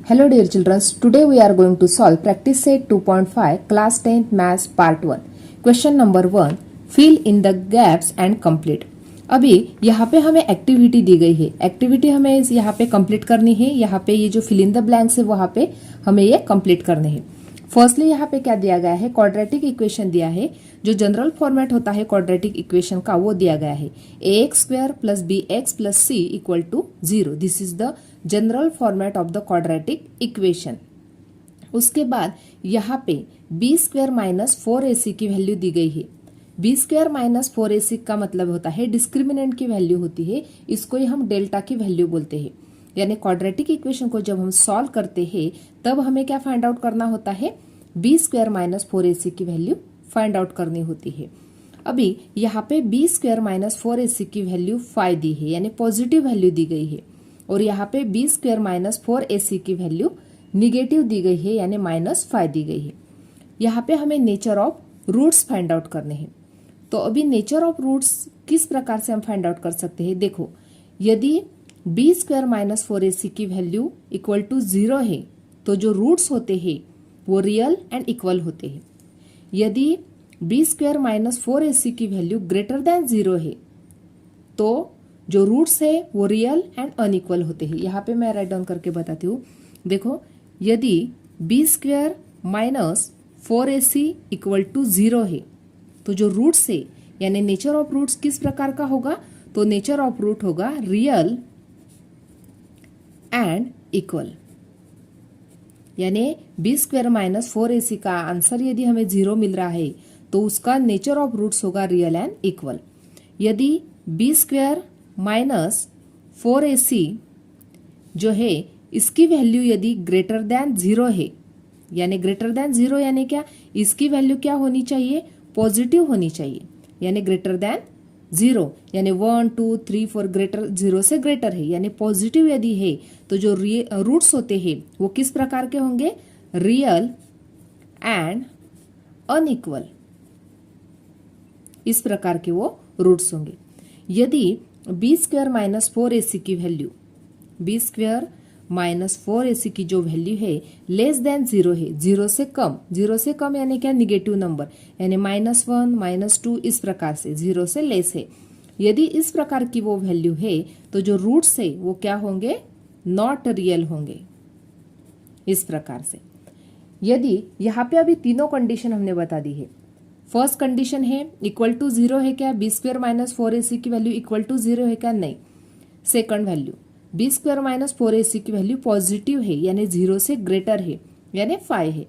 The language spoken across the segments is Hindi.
Hello dear children, today we are going to solve practice set 2.5 class 10th maths part 1. Question number 1, fill in the gaps and complete. अभी यहाँ पे हमें एक्टिविटी दी गई है, एक्टिविटी हमें यहाँ पे कंप्लीट करनी है। यहाँ पे ये जो फिल इन द ब्लैंक्स है वहाँ पे हमें ये कंप्लीट करने हैं। फर्स्टली यहाँ पे क्या दिया गया है, क्वाड्रेटिक इक्वेशन दिया है। जो जनरल फॉर्मेट होता है क्वाड्रेटिक इक्वेशन का वो दिया गया है ax² + bx + c = 0। This is the general format of the quadratic equation. उसके बाद यहाँ पे b² - 4ac की वैल्यू दी गई है। b² - 4ac का मतलब होता है डिस्क्रिमिनेंट की वैल्यू होती है, इसको ही हम डेल्टा की वैल्यू बोलते हैं। यानी क्वाड्रेटिक इक्वेशन को जब हम सॉल्व करते हैं तब हमें क्या फाइंड आउट करना होता है, b² - 4ac की वैल्यू फाइंड आउट करनी होती है। अभी यहाँ पे b² - 4ac की वैल्यू 5 दी है, यानी पॉजिटिव वैल्यू दी गई है। और यहाँ पे b² - 4ac की वैल्यू निगेटिव दी गई है, यानी -5 दी गई है। यहाँ पे हमें nature of roots find out करने हैं। तो अभी नेचर ऑफ रूट्स किस प्रकार से हम फाइंड आउट कर सकते हैं, देखो यदि b² - 4ac की वैल्यू = 0 है तो जो रूट्स होते हैं वो रियल एंड इक्वल होते हैं। यदि b² - 4ac की वैल्यू >0 है तो जो रूट्स है वो रियल एंड अनइक्वल होते हैं। यहाँ पे मैं राइट डाउन करके बताती हूँ। देखो यदि b² - 4ac = 0 है तो जो रूट्स है यानी नेचर ऑफ रूट्स किस प्रकार का होगा, तो नेचर ऑफ रूट होगा रियल एंड इक्वल। यानी b² - 4ac का आंसर यदि हमें 0 मिल रहा है तो उसका नेचर ऑफ रूट्स होगा रियल एंड इक्वल। यदि b² - 4ac जो है इसकी वैल्यू यदि >0 है, यानी >0 यानी क्या, इसकी वैल्यू क्या होनी चाहिए, पॉजिटिव होनी चाहिए। यानी >0 यानी 1 2 3 4 0 से ग्रेटर है, यानी पॉजिटिव यदि है तो जो रूट्स होते हैं वो किस प्रकार के होंगे, रियल एंड अनइक्वल, इस प्रकार के वो रूट्स होंगे। यदि b² - 4ac की वैल्यू b² - 4ac की जो वैल्यू है <0 है, 0 से कम यानी क्या, निगेटिव नंबर, यानी -1 -2 इस प्रकार से 0 से लेस है। यदि इस प्रकार की वो वैल्यू है तो जो रूट्स है वो क्या होंगे, नॉट रियल होंगे, इस प्रकार से। यदि यहाँ पे अभी तीनों कंडीशन हमने बता दी है। फर्स्ट कंडीशन है =0 है क्या, b² - 4ac की वैल्यू =0 है क्या, नहीं। सेकंड वैल्यू b² - 4ac की वैल्यू पॉजिटिव है, यानी 0 से ग्रेटर है, यानी 5 है।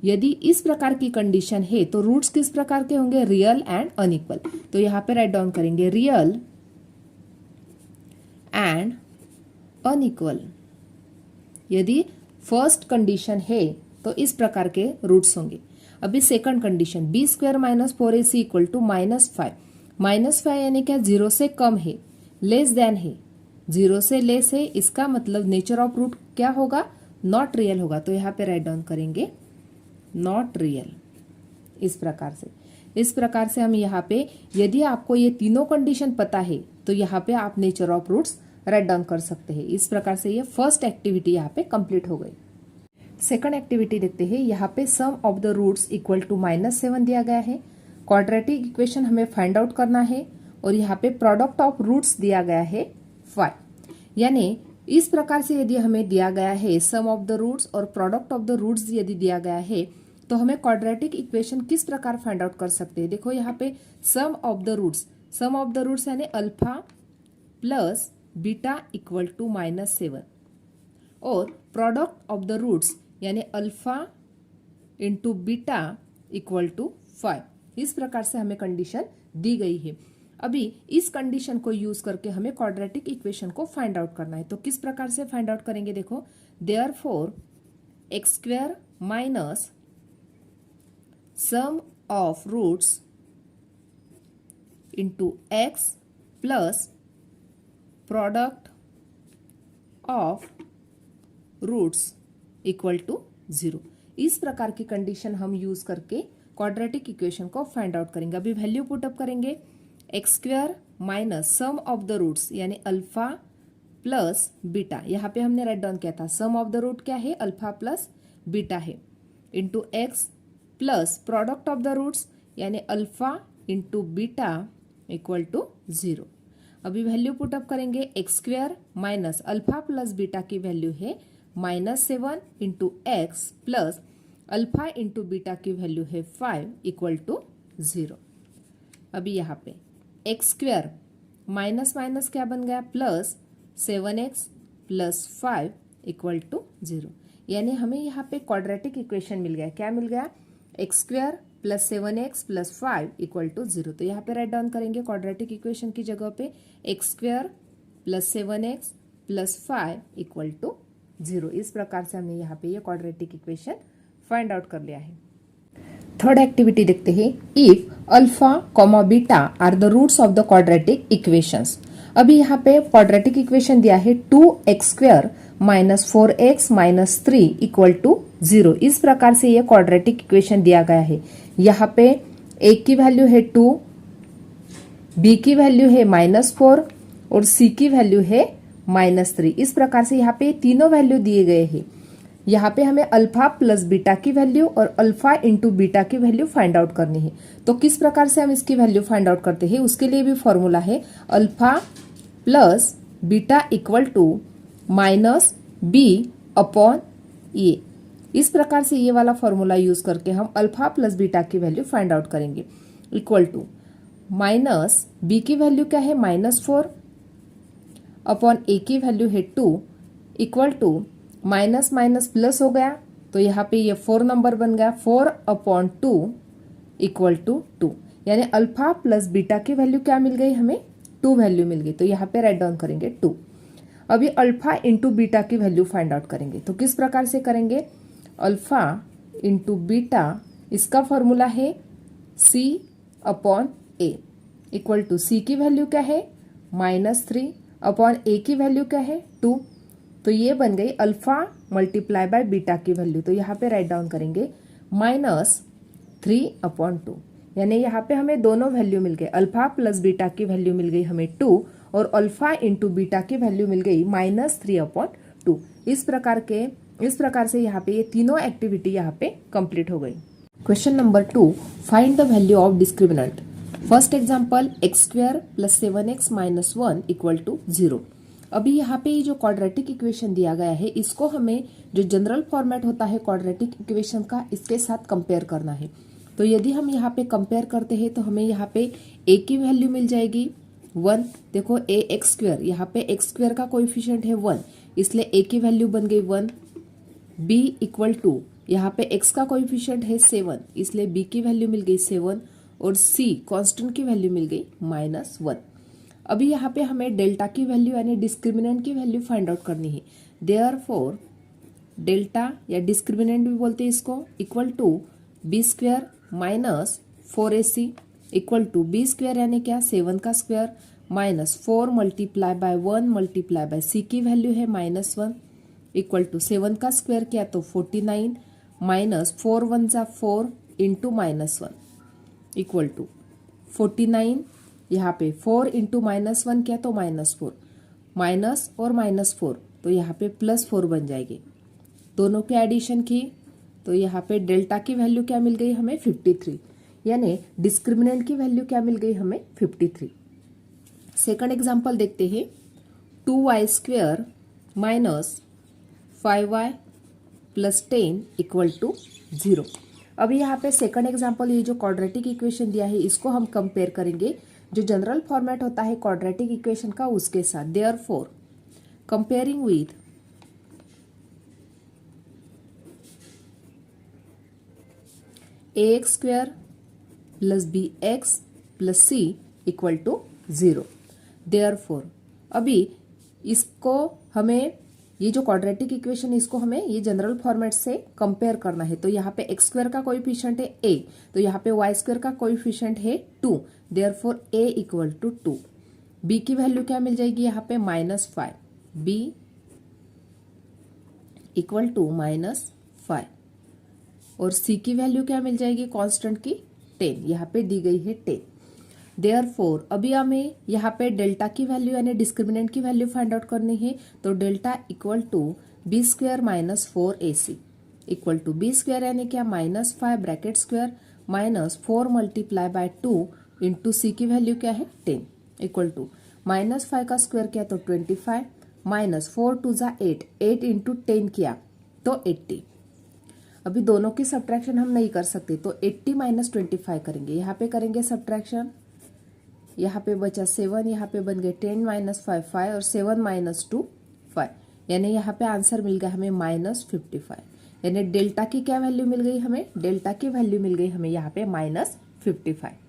यदि इस प्रकार की कंडीशन है तो रूट्स किस प्रकार के होंगे, रियल एंड अनइक्वल। तो यहाँ पे राइट डाउन करेंगे रियल एंड अनइक्वल। यदि फर्स्ट कंडीशन है तो इस प्रकार के रूट्स होंगे। अभी सेकंड कंडीशन b² - 4ac = -5 यानी क्या, 0 से कम है, लेस देन है, 0 से लेस है, इसका मतलब नेचर ऑफ रूट क्या होगा, नॉट रियल होगा। तो यहाँ पे राइट डाउन करेंगे नॉट रियल, इस प्रकार से हम यहाँ पे, यदि आपको ये तीनों कंडीशन पता है तो यहाँ पे आप nature of roots write down कर सकते हैं। इस प्रकार से ये फर्स्ट एक्टिविटी यहाँ पे कंप्लीट हो गई। सेकंड एक्टिविटी देखते हैं। यहाँ पे सम ऑफ द रूट्स = -7 दिया गया है। क्वाड्रेटिक इक्वेशन हमें फाइंड आउट करना है और यहाँ पे प्रोडक्ट ऑफ रूट्स दिया गया है 5। यानी इस प्रकार से यदि हमें दिया गया है सम ऑफ द रूट्स और प्रोडक्ट ऑफ द रूट्स यदि दिया गया है तो हमें क्वाड्रेटिक इक्वेशन किस प्रकार फाइंड आउट कर सकते हैं। देखो यहाँ पे सम ऑफ द रूट्स यानी अल्फा प्लस बीटा = -7 और प्रोडक्ट ऑफ द रूट्स यानी अल्फा इंटू बीटा = 5। इस प्रकार से हमें कंडीशन दी गई है। अभी इस कंडीशन को यूज करके हमें क्वाड्रेटिक इक्वेशन को फाइंड आउट करना है। तो किस प्रकार से फाइंड आउट करेंगे, देखो therefore x² - sum of roots into x plus product of roots = 0। इस प्रकार की कंडीशन हम यूज करके क्वाड्रेटिक इक्वेशन को फाइंड आउट करेंगे। अभी वैल्यू पुट अप करेंगे x² - sum of the roots यानी अल्फा प्लस बीटा, यहाँ पे हमने राइट डाउन किया था सम ऑफ द रूट क्या है, अल्फा प्लस बीटा है, into x plus product of the roots यानी alpha into beta equal to 0। अभी वैल्यू पुटअप करेंगे, x square minus alpha plus beta की वैल्यू है -7 into x plus alpha into beta की वैल्यू है 5 इक्वल टू 0। अभी यहाँ पे एक्स स्क्वेयर माइनस माइनस क्या बन गया, plus 7x plus 5 equal to 0, यानी हमें यहाँ पे क्वाड्रेटिक इक्वेशन मिल गया। क्या मिल गया, X square plus 7x plus 5 equal to 0। तो यहाँ पे राइट डाउन करेंगे क्वाड्रेटिक इक्वेशन की जगह पे X square plus 7x plus 5 equal to 0। इस प्रकार से हमने यहाँ पे ये क्वाड्रेटिक इक्वेशन फाइंड आउट कर लिया है। थर्ड एक्टिविटी देखते हैं, if alpha comma beta are the roots of the quadratic equations. अभी यहाँ पे क्वाड्रेटिक इक्वेशन दिया है 2x square minus 4x minus 3 equal to 0। इस प्रकार से ये क्वाड्रेटिक इक्वेशन दिया गया है। यहाँ पे a की वैल्यू है 2, b की वैल्यू है -4 और c की वैल्यू है -3। इस प्रकार से यहाँ पे तीनों वैल्यू दिए गए हैं। यहाँ पे हमें अल्फा प्लस बीटा की वैल्यू और अल्फा इंटू बीटा की वैल्यू फाइंड आउट करनी है। तो किस प्रकार से हम इसकी वैल्यू फाइंड आउट करते हैं, उसके लिए भी फॉर्मूला है alpha plus beta equal to minus b upon a. इस प्रकार से ये वाला फॉर्मूला यूज करके हम अल्फा प्लस बीटा की वैल्यू फाइंड आउट करेंगे। इक्वल टू माइनस बी की वैल्यू क्या है, -4 अपॉन ए की वैल्यू है 2 equal to minus minus plus हो गया, तो यहाँ पे ये 4 नंबर बन गया, 4 अपॉन 2 इक्वल टू 2, यानी अल्फा प्लस बीटा की वैल्यू क्या मिल गई, हमें 2 वैल्यू मिल गई। तो यहाँ पे राइट डाउन करेंगे 2। अभी अल्फा इंटू बीटा की वैल्यू फाइंड आउट करेंगे। तो किस प्रकार से करेंगे, अल्फा इंटू बीटा, इसका फॉर्मूला है c upon A equal to c की वैल्यू क्या है -3 अपॉन a की वैल्यू क्या है 2। तो ये बन गई अल्फा मल्टीप्लाई बाय बीटा की वैल्यू। तो यहाँ पे राइट डाउन करेंगे -3 अपॉन 2, यानी यहाँ पे हमें दोनों वैल्यू मिल गए, अल्फा प्लस बीटा की वैल्यू मिल गई हमें 2 और अल्फा इंटू बीटा की वैल्यू मिल गई -3 अपॉन 2। इस प्रकार से यहाँ पे ये तीनों एक्टिविटी यहाँ पे कंप्लीट हो गई। Question number 2, find the value of discriminant. First example, X square plus 7x minus 1 equal to 0। अभी यहाँ पे ये जो क्वाड्रेटिक इक्वेशन दिया गया है, इसको हमें जो जनरल फॉर्मेट होता है क्वाड्रेटिक इक्वेशन का, इसके साथ कंपेयर करना है। तो यदि हम यहाँ पे कंपेयर करते हैं तो हमें यहाँ पे a की वैल्यू मिल जाएगी 1। देखो a एक्स स्क्वेयर, यहाँ पे एक्स स्क्वेयर का कोएफिशिएंट है 1, इसलिए a की वैल्यू बन गई 1। b इक्वल टू, यहाँ पे x का कोएफिशिएंट है 7, इसलिए b की वैल्यू मिल गई 7 और c कांस्टेंट की वैल्यू मिल गई -1। अभी यहाँ पे हमें डेल्टा की वैल्यू यानी डिस्क्रिमिनेंट की वैल्यू फाइंड आउट करनी है। देयरफॉर डेल्टा या डिस्क्रिमिनेंट भी बोलते हैं इसको, equal to B square minus 4ac equal to B square यानी क्या, 7 का square minus 4 multiply by 1 multiply by c की वैल्यू है -1 इक्वल टू 7 का स्क्वेयर किया तो 49 माइनस 4 1 जा 4 इंटू -1 इक्वल टू 49। यहाँ पे 4 इंटू -1 किया तो -4, माइनस और -4 तो यहाँ पे +4 बन जाएगी। दोनों के एडिशन की तो यहाँ पे डेल्टा की वैल्यू क्या मिल गई हमें 53, यानी डिस्क्रिमिनेंट की वैल्यू क्या मिल गई हमें 53। सेकंड एग्जांपल देखते हैं, 2y square minus 5y plus 10 equal to 0। अभी यहाँ पे सेकंड एग्जांपल, ये जो क्वाड्रेटिक इक्वेशन दिया है इसको हम कंपेयर करेंगे जो जनरल फॉर्मेट होता है क्वाड्रेटिक इक्वेशन का उसके साथ। Therefore comparing with ax square plus bx plus c equal to 0। Therefore अभी इसको हमें, ये जो क्वाड्रेटिक इक्वेशन इसको हमें ये जनरल फॉर्मेट से कंपेयर करना है। तो यहाँ पे एक्स स्क्वायर का कोएफिशिएंट है a, तो यहाँ पे वाई स्क्वायर का कोएफिशिएंट है 2। Therefore a equal to 2। b की वैल्यू क्या मिल जाएगी यहाँ पे -5, b इक्वल टू -5 और c की वैल्यू क्या मिल जाएगी कांस्टेंट की 10, यहाँ पे दी गई है 10। देयरफॉर अभी हमें यहाँ पे डेल्टा की वैल्यू यानी डिस्क्रिमिनेंट की वैल्यू फाइंड आउट करनी है, तो delta equal to b square minus 4ac equal to b square यानी क्या -5 bracket square -4 multiply by 2 into c की वैल्यू क्या है 10 इक्वल टू -5 का स्क्वायर किया तो 25 -4 2 जा 8 इंटू 10 किया तो 80। अभी दोनों की सब्ट्रैक्शन हम नहीं कर सकते, तो 80 माइनस 25 करेंगे, यहाँ पे करेंगे सब्ट्रैक्शन, यहाँ पे बचा 7, यहाँ पे बन गए 10 माइनस 5 5 और 7 माइनस 2 5, यानी यहाँ पे आंसर मिल गया हमें -55। यानी डेल्टा की क्या वैल्यू मिल गई हमें, डेल्टा की वैल्यू मिल गई हमें यहाँ पे -55।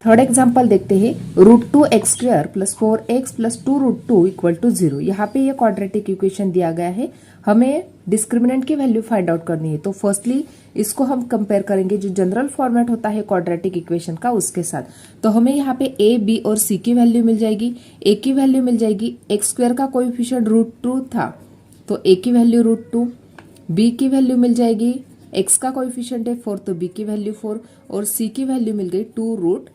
थर्ड एग्जाम्पल देखते हैं, √2x² plus 4x plus 2√2 equal to 0। यहाँ पे ये क्वाड्रेटिक इक्वेशन दिया गया है, हमें डिस्क्रिमिनेंट की वैल्यू फाइंड आउट करनी है। तो फर्स्टली इसको हम कंपेयर करेंगे जो जनरल फॉर्मेट होता है क्वाड्रेटिक इक्वेशन का उसके साथ। तो हमें यहाँ पे a, b और c की वैल्यू मिल जाएगी। a की वैल्यू मिल जाएगी, x² का कोएफिशिएंट √2 था तो a की वैल्यू √2, b की वैल्यू मिल जाएगी, x का कोएफिशिएंट है 4 तो b की वैल्यू 4 और c की वैल्यू मिल गई 2√2।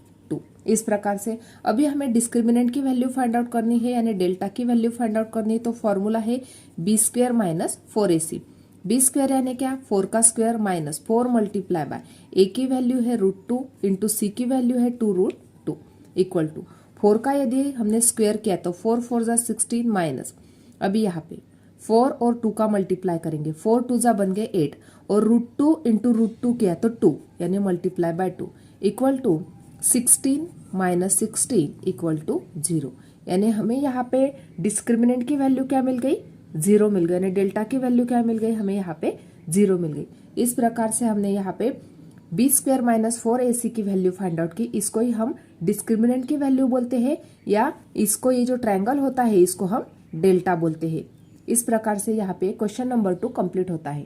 इस प्रकार से अभी हमें डिस्क्रिमिनेंट की वैल्यू फाइंड आउट करनी है यानी डेल्टा की वैल्यू फाइंड आउट करनी है। तो फॉर्मूला है B square minus 4ac। B square यानी क्या, 4 का square minus 4 multiply by A की वैल्यू है √2 इंटू सी की वैल्यू है 2√2 इक्वल टू 4 का यदि हमने स्क्वायर किया तो 4 4 जा 16 माइनस, अभी यहाँ पे 4 और 2 का मल्टीप्लाई करेंगे, 4 2 जा बन गए 8 और √2 इंटू √2 किया तो 2 यानी multiply by 2 equal to 16 minus 16 equal to 0। यानी हमें यहाँ पे डिस्क्रिमिनेंट की वैल्यू क्या मिल गई, 0 मिल गई, यानी डेल्टा की वैल्यू क्या मिल गई हमें यहाँ पे 0 मिल गई। इस प्रकार से हमने यहाँ पे बी स्क्वायर माइनस 4ac की वैल्यू फाइंड आउट की। इसको ही हम डिस्क्रिमिनेंट की वैल्यू बोलते हैं या इसको ये जो ट्रायंगल होता है इसको हम डेल्टा बोलते हैं। इस प्रकार से यहाँ पे क्वेश्चन नंबर 2 कंप्लीट होता है।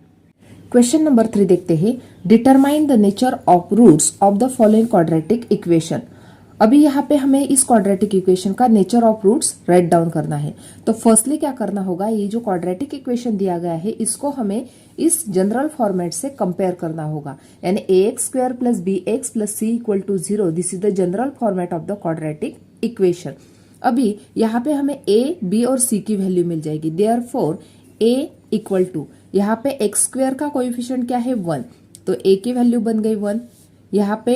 क्वेश्चन नंबर 3 देखते हैं, determine the nature of roots of the following quadratic equation. अभी यहाँ पे हमें इस क्वाड्रेटिक इक्वेशन का nature of roots write down करना है। तो फर्स्टली क्या करना होगा, ये जो क्वाड्रेटिक इक्वेशन दिया गया है इसको हमें इस जनरल फॉर्मेट से कंपेयर करना होगा, यानी ax² plus bx plus c equal to 0। This is the general format of the quadratic equation. अभी यहाँ पे हमें a, b और c की वैल्यू मिल जाएगी। देयरफॉर a इक्वल टू यहाँ पे x² का कोएफिशिएंट क्या है 1, तो a की वैल्यू बन गई 1। यहाँ पे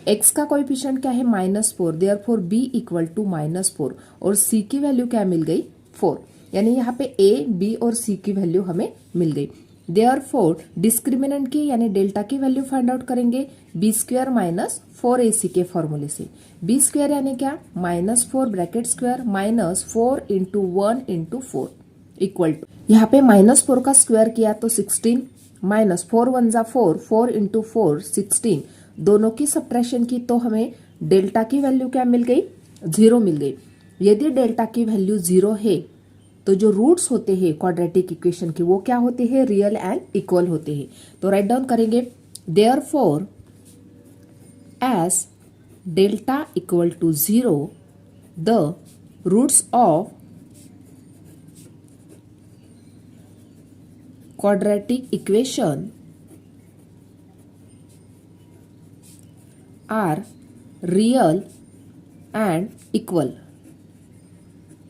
x का कोएफिशिएंट क्या है -4, देयरफॉर b इक्वल टू -4 और c की वैल्यू क्या मिल गई 4। यानी यहाँ पे a, b और c की वैल्यू हमें मिल गई। देयरफॉर डिस्क्रिमिनेंट की यानी डेल्टा की वैल्यू फाइंड आउट करेंगे b² माइनस 4ac के फॉर्मूले से। b² यानी क्या, -4 bracket square -4 into 1 into 4 equal to, यहाँ पे -4 का स्क्वायर किया तो 16 -4 1 जा 4 4 इंटू 4 16, दोनों की सब्ट्रैक्शन की तो हमें डेल्टा की वैल्यू क्या मिल गई 0 मिल गई। यदि डेल्टा की वैल्यू 0 है तो जो रूट्स होते हैं क्वाड्रेटिक इक्वेशन के वो क्या होते हैं, रियल एंड इक्वल होते हैं। तो राइट डाउन करेंगे, therefore as delta equal to 0 the roots of quadratic equation are real and equal।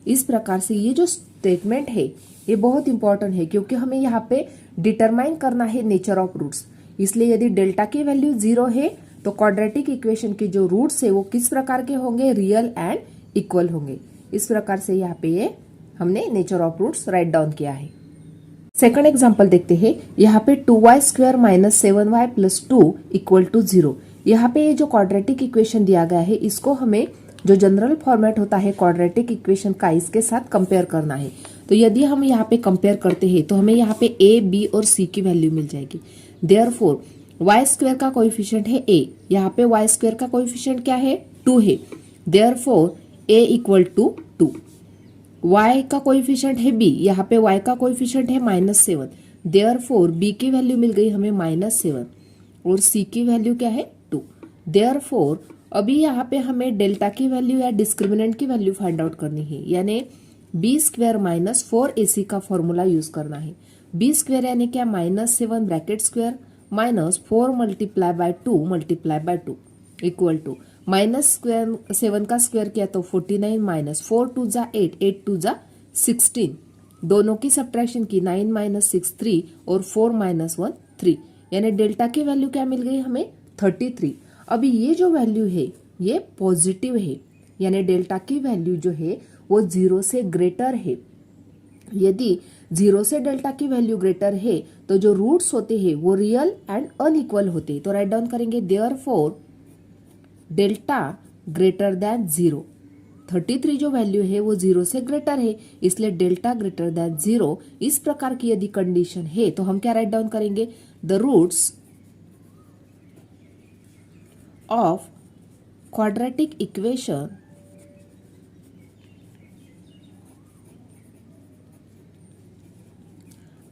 इस प्रकार से ये जो स्टेटमेंट है ये बहुत इंपॉर्टेंट है क्योंकि हमें यहाँ पे डिटरमाइन करना है नेचर ऑफ रूट्स। इसलिए यदि डेल्टा की वैल्यू 0 है तो क्वाड्रेटिक इक्वेशन के जो रूट्स है वो किस प्रकार के होंगे, रियल एंड इक्वल होंगे। इस प्रकार से यहाँ पे ये हमने nature of roots write down किया है। सेकंड एग्जांपल देखते हैं, यहाँ पे 2y² minus 7y plus 2 equal to 0। यहाँ पे ये जो क्वाड्रेटिक इक्वेशन दिया गया है इसको हमें जो जनरल फॉर्मेट होता है क्वाड्रेटिक इक्वेशन का इसके साथ कंपेयर करना है। तो यदि हम यहाँ पे कंपेयर करते हैं तो हमें यहाँ पे a, b और c की वैल्यू मिल जाएगी। देयरफॉर y² का कोएफिशिएंट है a, यहाँ पे y² का कोएफिशिएंट क्या है 2 है, therefore a equal to 2। y का कोएफिशिएंट है b, यहाँ पे y का कोएफिशिएंट है -7, देयरफॉर b की वैल्यू मिल गई हमें -7 और c की वैल्यू क्या है 2। देयरफॉर अभी यहाँ पे हमें डेल्टा की वैल्यू या डिस्क्रिमिनेंट की वैल्यू फाइंड आउट करनी है, यानी b² माइनस 4ac का फॉर्मूला यूज करना है। b² यानी क्या, -7 bracket square -4 multiply by 2 multiply by 2 equal to -7 का स्क्वायर किया तो 49 माइनस 4 2 जा 8, 8 2 जा 16, दोनों की सब्ट्रैक्शन की 9 माइनस 6 3 और 4 माइनस 1 3, यानी डेल्टा की वैल्यू क्या मिल गई हमें 33। अभी ये जो वैल्यू है ये पॉजिटिव है, यानी डेल्टा की वैल्यू जो है वो 0 से ग्रेटर है। यदि 0 से डेल्टा की वैल्यू ग्रेटर है तो जो रूट्स होते हैं वो रियल एंड अनइक्वल होते हैं। तो राइट डाउन करेंगे देयरफॉर डेल्टा ग्रेटर देन 0। 33 जो वैल्यू है वो 0 से ग्रेटर है, इसलिए डेल्टा ग्रेटर देन 0। इस प्रकार की यदि कंडीशन है तो हम क्या राइट डाउन करेंगे, the roots of quadratic equation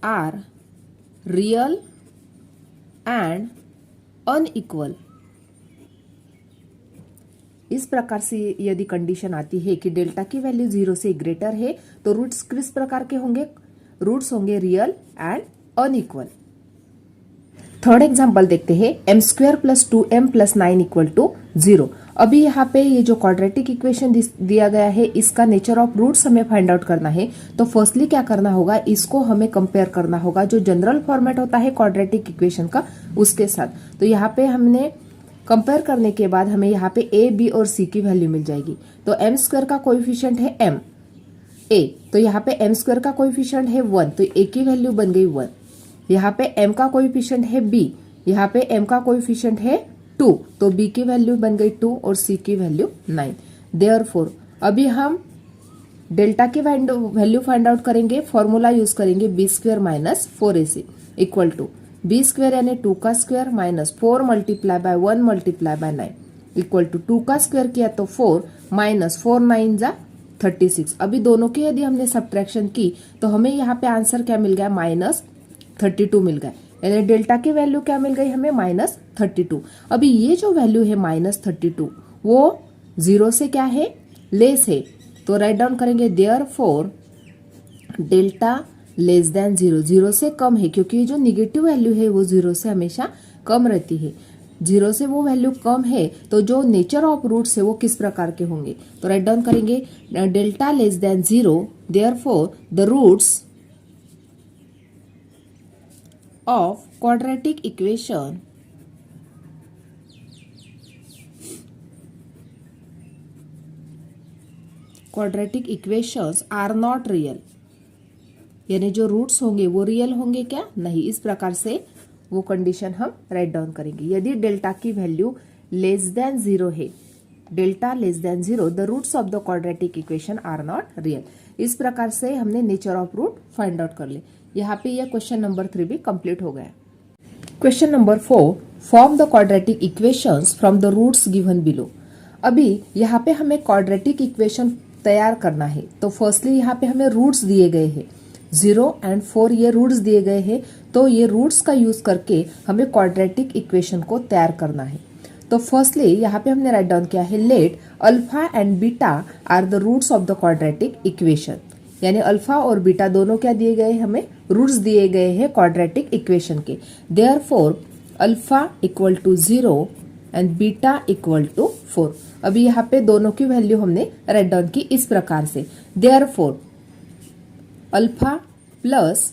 are real and unequal. इस प्रकार से यदि कंडीशन आती है कि डेल्टा की वैल्यू 0 से ग्रेटर है तो रूट्स किस प्रकार के होंगे, रूट्स होंगे real and unequal. Third example देखते हैं, m square plus 2m plus 9 equal to 0। अभी यहाँ पे ये जो क्वाड्रेटिक इक्वेशन दिया गया है इसका नेचर ऑफ रूट्स हमें फाइंड आउट करना है। तो फर्स्टली क्या करना होगा, इसको हमें कंपेयर करना होगा जो जनरल फॉर्मेट होता है क्वाड्रेटिक इक्वेशन का उसके साथ। तो यहाँ पे हमने कंपेयर करने के बाद हमें यहाँ पे a, b और c की वैल्यू मिल जाएगी। तो m स्क्वायर का कोएफिशिएंट है m a, तो यहाँ पे m स्क्वायर का कोएफिशिएंट है 1, तो a की वैल्यू बन गई 1। यहाँ पे m का कोएफिशिएंट है b, यहाँ पे m का कोएफिशिएंट है 2, तो b की वैल्यू बन गई 2 और c की वैल्यू 9। देयरफॉर अभी हम डेल्टा की वैल्यू फाइंड आउट करेंगे, फॉर्मूला यूज करेंगे b square minus 4ac equal to b square यानी 2 का square minus 4 multiply by 1 multiply by 9 equal to 2 का स्क्वायर किया तो 4 माइनस 4 9 जा 36। अभी दोनों की यदि हमने सब्ट्रैक्शन की तो हमें यहाँ पे आंसर क्या मिल गया, -32 मिल गया, यानी डेल्टा की वैल्यू क्या मिल गई हमें, -32। अभी ये जो वैल्यू है -32 वो 0 से क्या है, लेस है। तो राइट डाउन करेंगे देयरफॉर डेल्टा लेस देन 0, 0 से कम है, क्योंकि ये जो निगेटिव वैल्यू है वो 0 से हमेशा कम रहती है। 0 से वो वैल्यू कम है तो जो नेचर ऑफ रूट्स है वो किस प्रकार के होंगे। तो राइट डाउन करेंगे delta less than 0, therefore the roots of quadratic equation quadratic equations are not real, यानी जो रूट्स होंगे वो रियल होंगे क्या, नहीं। इस प्रकार से वो कंडीशन हम राइट डाउन करेंगे। यदि डेल्टा की वैल्यू लेस देन 0 है, delta less than 0, the roots of the quadratic equation are not real. इस प्रकार से हमने nature of root find out कर ले। यहाँ पे यह क्वेश्चन नंबर 3 भी कंप्लीट हो गया। Question number 4, form the quadratic equations from the roots given below. अभी यहाँ पे हमें क्वाड्रेटिक इक्वेशन तैयार करना है। तो फर्स्टली यहाँ पे हमें रूट्स दिए गए हैं 0 एंड 4, ये रूट्स दिए गए हैं। तो ये रूट्स का यूज करके हमें क्वाड्रेटिक इक्वेशन को तैयार करना है। तो फर्स्टली यहाँ पे हमने राइट डाउन किया है, let alpha and beta are the roots of the quadratic equation, यानी अल्फा और बीटा दोनों क्या दिए गए, हमें रूट्स दिए गए हैं क्वाड्रेटिक इक्वेशन के। Therefore alpha equal to 0 and beta equal to 4। अभी यहाँ पे दोनों की वैल्यू हमने राइट डाउन की इस प्रकार से, therefore alpha plus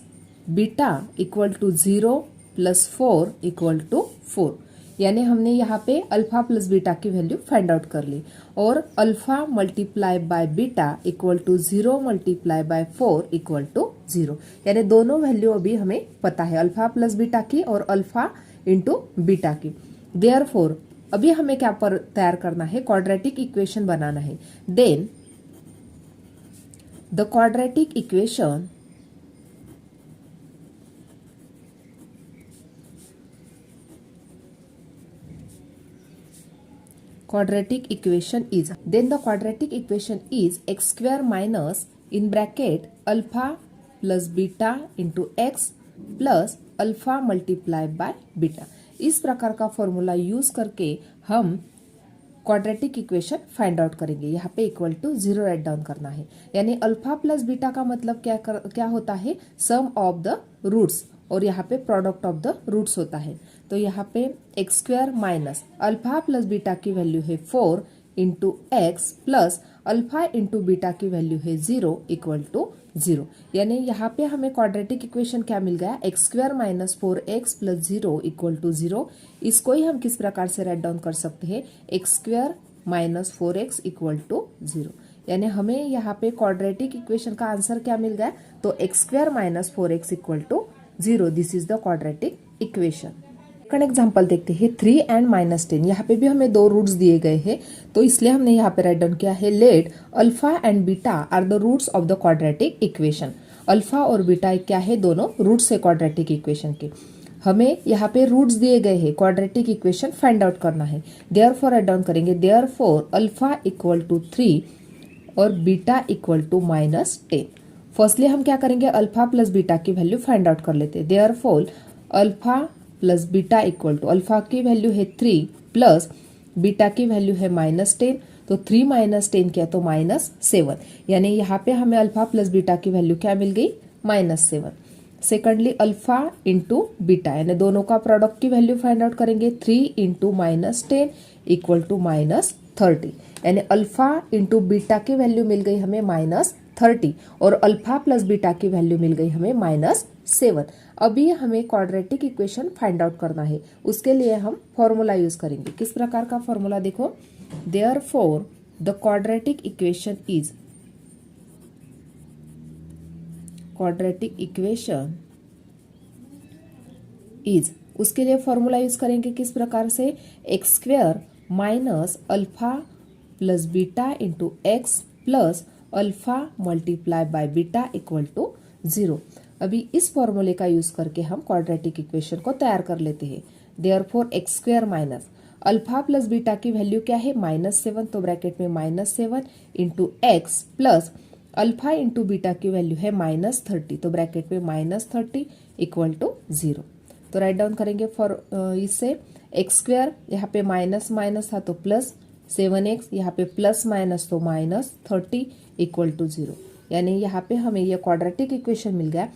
beta equal to 0 plus 4 equal to 4, यानी हमने यहाँ पे अल्फा प्लस बीटा की वैल्यू फाइंड आउट कर ली। और alpha multiply by beta equal to 0 multiply by 4 equal to 0, यानी दोनों वैल्यू अभी हमें पता है, अल्फा प्लस बीटा की और अल्फा इंटू बीटा की। देयरफॉर अभी हमें क्या पर तैयार करना है, क्वाड्रेटिक इक्वेशन बनाना है। Then the quadratic equation is, then the quadratic equation is x square minus in bracket alpha plus beta into x plus alpha multiply by beta। इस प्रकार का फॉर्मूला यूज करके हम क्वाड्रेटिक इक्वेशन फाइंड आउट करेंगे। यहाँ पे इक्वल टू 0 राइट डाउन करना है, यानी अल्फा प्लस बीटा का मतलब क्या होता है, सम ऑफ द रूट्स, और यहाँ पे प्रोडक्ट ऑफ द रूट्स होता है। तो यहाँ पे x square minus alpha plus beta की वैल्यू है 4 into x plus alpha into beta की वैल्यू है 0 इक्वल टू 0। यानी यहाँ पे हमें क्वाड्रेटिक इक्वेशन क्या मिल गया, x square minus 4x plus 0 equal to 0। इसको ही हम किस प्रकार से राइट डाउन कर सकते हैं, x square minus 4x equal to 0। यानी हमें यहाँ पे क्वाड्रेटिक इक्वेशन का आंसर क्या मिल गया, तो x square minus 4x equal to 0। This is the quadratic equation. Second example देखते हैं 3 एंड -10। यहाँ पे भी हमें दो रूट्स दिए गए हैं, तो इसलिए हमने यहाँ पे राइट डाउन किया है let alpha and beta are the roots of the quadratic equation. Alpha और बीटा क्या है, दोनों रूट्स है क्वाड्रेटिक इक्वेशन के। हमें यहाँ पे रूट्स दिए गए हैं, क्वाड्रेटिक इक्वेशन फाइंड आउट करना है। देयरफॉर राइट डाउन करेंगे, देयरफॉर अल्फा इक्वल टू 3 और बीटा इक्वल टू -10। फर्स्टली हम क्या करेंगे, अल्फा प्लस बीटा की वैल्यू फाइंड आउट कर लेते हैं। Therefore alpha plus beta equal to, alpha की वैल्यू है 3 प्लस बीटा की वैल्यू है -10, तो 3 माइनस 10 क्या, तो -7। यानी यहाँ पे हमें अल्फा प्लस बीटा की वैल्यू क्या मिल गई, -7। सेकंडली अल्फा इंटू बीटा, यानी दोनों का प्रोडक्ट की वैल्यू फाइंड आउट करेंगे। 3 इंटू -10 इक्वल टू -30। यानी अल्फा इंटू बीटा की वैल्यू मिल गई हमें -30 और अल्फा प्लस बीटा की वैल्यू मिल गई हमें -7। अभी हमें क्वाड्रेटिक इक्वेशन फाइंड आउट करना है, उसके लिए हम फॉर्मूला यूज करेंगे। किस प्रकार का फॉर्मूला, देखो, therefore the quadratic equation is, quadratic equation is, उसके लिए फॉर्मूला यूज करेंगे किस प्रकार से, x square minus alpha plus beta into x plus alpha multiply by beta equal to 0। अभी इस फॉर्मूले का यूज करके हम क्वाड्रेटिक इक्वेशन को तैयार कर लेते हैं। Therefore x square minus alpha plus beta की वैल्यू क्या है, -7, तो ब्रैकेट में -7 into x plus alpha into beta की वैल्यू है -30, तो ब्रैकेट में -30 इक्वल टू 0। तो राइट डाउन करेंगे फॉर इससे एक्स स्क्वायर, यहाँ पे माइनस माइनस था तो प्लस 7x, यहाँ पे प्लस माइनस तो -30 इक्वल टू 0। यानी यहाँ पे हमें यह क्वाड्रेटिक इक्वेशन मिल गया,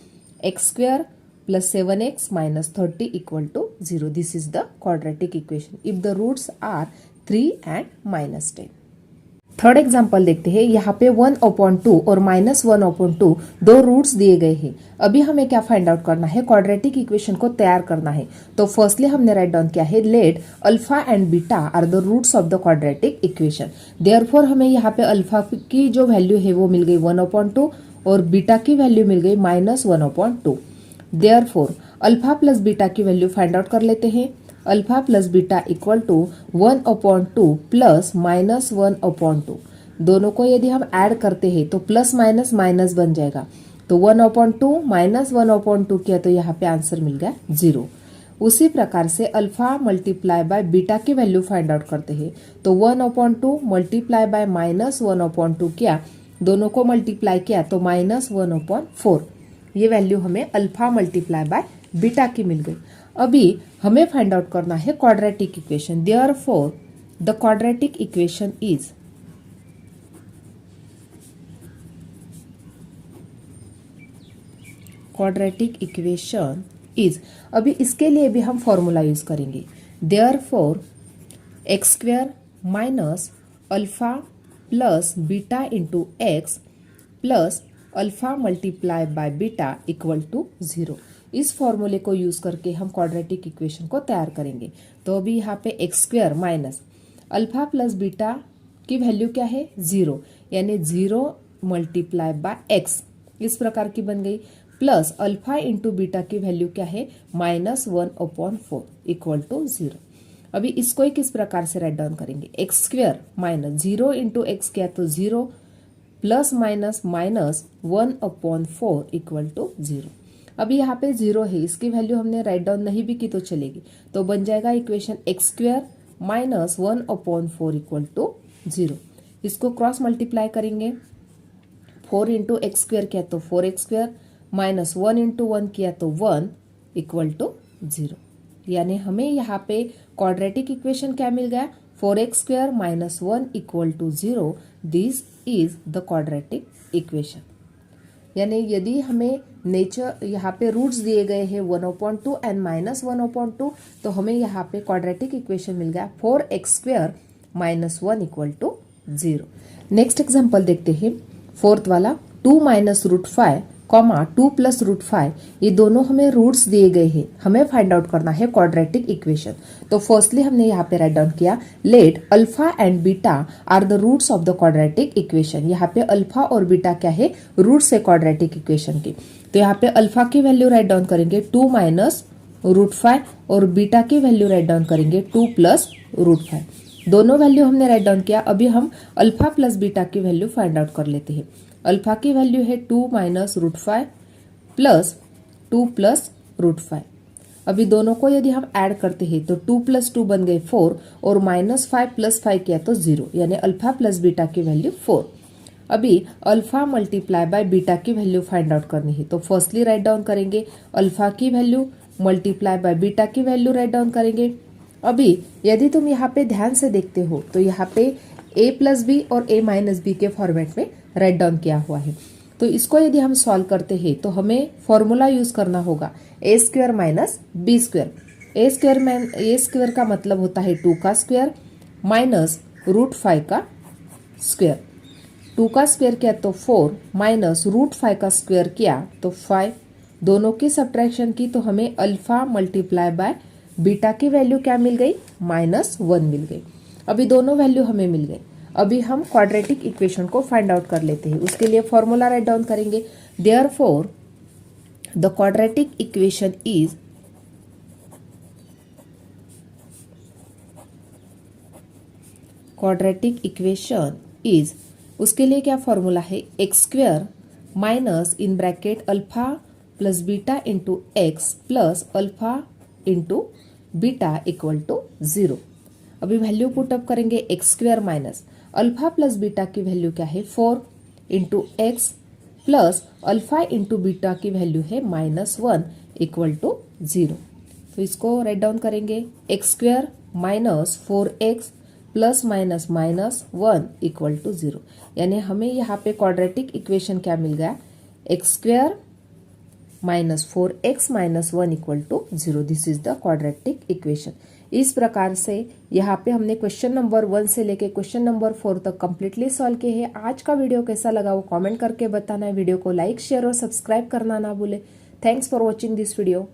x square plus 7x minus 30 equal to 0। This is the quadratic equation if the roots are 3 and -10। Third example देखते हैं। यहाँ पे 1/2 और -1/2 दो रूट्स दिए गए हैं। अभी हमें क्या फाइंड आउट करना है, क्वाड्रेटिक इक्वेशन को तैयार करना है। तो फर्स्टली हमने राइट डाउन किया है let alpha and beta are the roots of the quadratic equation. Therefore हमें यहाँ पे अल्फा की जो वैल्यू है वो मिल गई 1/2 और बीटा की वैल्यू मिल गई -1/2। देयरफॉर अल्फा प्लस बीटा की वैल्यू फाइंड आउट कर लेते हैं। Alpha plus beta equal to 1/2 plus -1/2। दोनों को यदि हम ऐड करते हैं तो प्लस माइनस माइनस बन जाएगा, तो 1/2 माइनस 1/2 किया तो यहाँ पे आंसर मिल गया 0। उसी प्रकार से अल्फा मल्टीप्लाई बाय बीटा की वैल्यू फाइंड आउट करते हैं, तो 1/2 मल्टीप्लाई बाय -1/2 किया, दोनों को मल्टीप्लाई किया तो -1/4। ये वैल्यू हमें अल्फा मल्टीप्लाई बाय बीटा की मिल गई। अभी हमें फाइंड आउट करना है quadratic equation. Therefore the quadratic equation is, quadratic equation is, अभी इसके लिए भी हम फॉर्मूला यूज करेंगे। Therefore x square minus alpha plus beta into x plus alpha multiply by beta equal to 0। इस फॉर्मूले को यूज करके हम क्वाड्रेटिक इक्वेशन को तैयार करेंगे। तो अभी यहाँ पे x square minus alpha plus beta की वैल्यू क्या है, 0, यानी 0 मल्टीप्लाई बाय एक्स, इस प्रकार की बन गई, प्लस अल्फा इंटू बीटा की वैल्यू क्या है, -1/4 इक्वल टू 0। अभी इसको ही किस प्रकार से राइट डाउन करेंगे, x square minus 0 into x किया तो 0 प्लस माइनस -1/4 इक्वल टू 0। अभी यहाँ पे 0 है, इसकी वैल्यू हमने राइट डाउन नहीं भी की तो चलेगी, तो बन जाएगा equation x square minus 1/4 equal to 0। इसको क्रॉस मल्टीप्लाई करेंगे, 4 इंटू एक्स स्क्वायर किया तो 4x स्क्वायर माइनस 1 इंटू 1 किया तो 1 इक्वल टू 0। यानी हमें यहाँ पे क्वाड्रेटिक इक्वेशन क्या मिल गया, 4x square minus 1 equal to 0। This is the quadratic equation. यानी यदि हमें नेचर यहाँ पे रूट्स दिए गए हैं 1/2 एंड -1/2, तो हमें यहाँ पे क्वाड्रेटिक इक्वेशन मिल गया 4x² - 1 = 0। नेक्स्ट एग्जाम्पल देखते हैं, फोर्थ वाला 2 - √5, 2 + √5, ये दोनों हमें रूट्स दिए गए हैं, हमें फाइंड आउट करना है क्वाड्रेटिक इक्वेशन। तो फर्स्टली हमने यहाँ पे राइट डाउन किया, let alpha and beta are the roots of the quadratic equation. यहाँ पे अल्फा और बीटा क्या है, रूट्स है क्वाड्रेटिक इक्वेशन की। तो यहाँ पे अल्फा की वैल्यू राइट डाउन करेंगे 2 - √5 और बीटा की वैल्यू राइट डाउन करेंगे 2 + √5। दोनों वैल्यू हमने राइट डाउन किया। अभी हम अल्फा प्लस बीटा की वैल्यू फाइंड आउट कर लेते हैं। अल्फा की वैल्यू है 2 - √5 प्लस 2 + √5। अभी दोनों को यदि हम ऐड करते हैं तो 2 + 2 बन गए 4 और -5 + 5 किया तो 0, यानी अल्फा प्लस बीटा की वैल्यू 4। अभी अल्फा मल्टीप्लाई बाय बीटा की वैल्यू फाइंड आउट करनी है। तो फर्स्टली राइट डाउन करेंगे अल्फा की वैल्यू मल्टीप्लाई बाय बीटा की वैल्यू राइट डाउन करेंगे। अभी यदि तुम यहाँ पे ध्यान से देखते हो तो यहाँ पे a + b और a - b के फॉर्मेट में राइट डाउन किया हुआ है। तो इसको यदि हम सॉल्व करते हैं तो हमें फॉर्मूला यूज करना होगा a² - b²। a² का मतलब होता है 2 का स्क्वायर माइनस √5 का स्क्वायर। 2 का स्क्वायर किया तो 4 माइनस √5 का स्क्वायर किया तो 5। दोनों की सब्ट्रैक्शन की तो हमें अल्फा मल्टीप्लाई बाय बीटा की वैल्यू क्या मिल गई, -1 मिल गई। अभी दोनों वैल्यू हमें मिल गई। अभी हम क्वाड्रेटिक इक्वेशन को फाइंड आउट कर लेते हैं। उसके लिए फॉर्मूला राइट डाउन करेंगे, therefore the quadratic equation is उसके लिए क्या फॉर्मूला है, x² minus in bracket alpha plus beta into x plus alpha into beta = 0। अभी वैल्यू पुटअप करेंगे, x² minus alpha plus beta की वैल्यू क्या है 4 into x plus alpha into beta की वैल्यू है -1 = 0। तो इसको राइट डाउन करेंगे, x² minus 4x plus minus -1 = 0। यानी हमें यहाँ पे क्वाड्रेटिक इक्वेशन क्या मिल गया, x² minus 4x minus 1 = 0। This is the quadratic equation. इस प्रकार से यहाँ पे हमने क्वेश्चन नंबर 1 से लेके क्वेश्चन नंबर 4 तक कंप्लीटली सॉल्व किए हैं। आज का वीडियो कैसा लगा वो कमेंट करके बताना है। वीडियो को लाइक, शेयर और सब्सक्राइब करना ना भूले। Thanks for watching this video.